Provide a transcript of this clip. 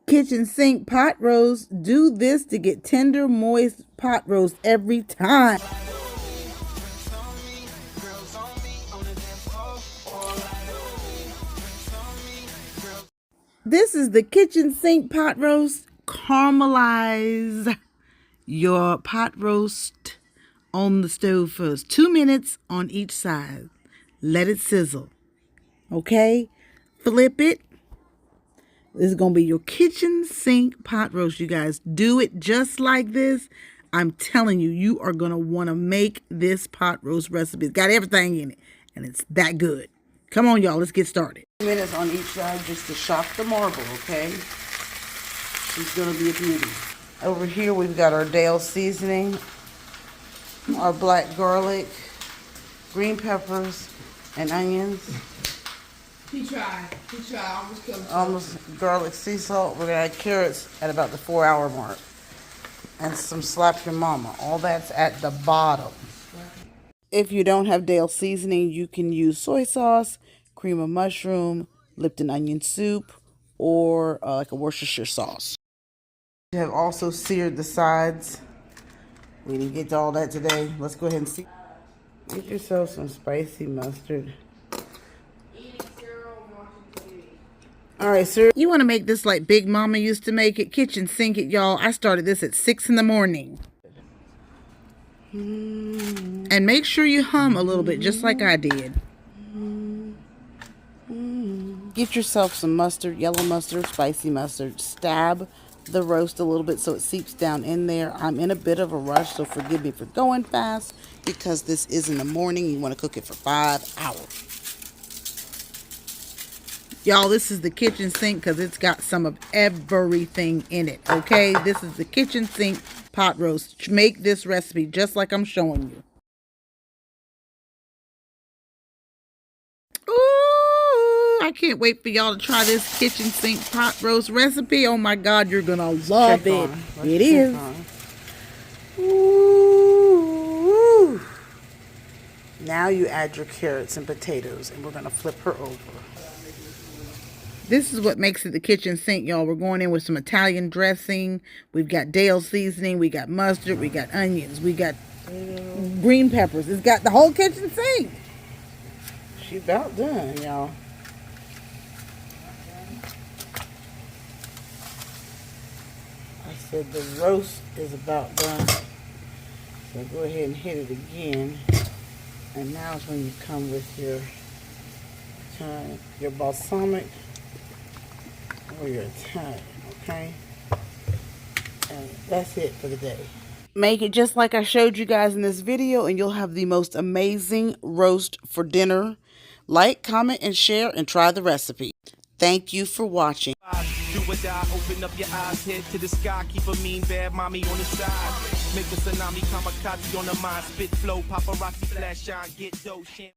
kitchen sink pot roast. Do this to get tender, moist pot roast every time. This is the kitchen sink pot roast. Caramelize your pot roast on the stove first. 2 minutes on each side. Let it sizzle. Okay? Flip it. This is going to be your kitchen sink pot roast, you guys. Do it just like this. I'm telling you, you are going to want to make this pot roast recipe. It's got everything in it, and it's that good. Come on, y'all. Let's get started. 2 minutes on each side just to shock the marble, okay? She's going to be a beauty. Over here, we've got our Dale seasoning, our black garlic, green peppers, and onions. He tried. Almost garlic sea salt. We're going to add carrots at about the 4-hour mark. And some slap your mama. All that's at the bottom. If you don't have Dale seasoning, you can use soy sauce, cream of mushroom, Lipton onion soup, or like a Worcestershire sauce. We have also seared the sides. We didn't get to all that today. Let's go ahead and see. Get yourself some spicy mustard. All right, sir. You want to make this like Big Mama used to make it. Kitchen sink it, y'all. I started this at 6 in the morning. And make sure you hum a little bit, just like I did. Get yourself some mustard, yellow mustard, spicy mustard. Stab the roast a little bit so it seeps down in there. I'm in a bit of a rush, so forgive me for going fast because this is in the morning. You want to cook it for 5 hours. Y'all, this is the kitchen sink because it's got some of everything in it, okay? This is the kitchen sink pot roast. Make this recipe just like I'm showing you. Ooh, I can't wait for y'all to try this kitchen sink pot roast recipe. Oh my God, you're going to love it. It is. Ooh. Now you add your carrots and potatoes, and we're going to flip her over. This is what makes it the kitchen sink, y'all. We're going in with some Italian dressing. We've got Dale seasoning. We got mustard. We got onions. We got green peppers. It's got the whole kitchen sink. She about done, y'all. I said the roast is about done. So go ahead and hit it again. And now is when you come with your balsamic or your Italian, okay? And that's it for the day. Make it just like I showed you guys in this video and you'll have the most amazing roast for dinner. Like, comment, and share, and try the recipe. Thank you for watching. Do or die, open up your eyes, head to the sky, keep a mean bad mommy on the side. Make a tsunami, kamikaze on the mind, spit flow, paparazzi, flash shine, get dough,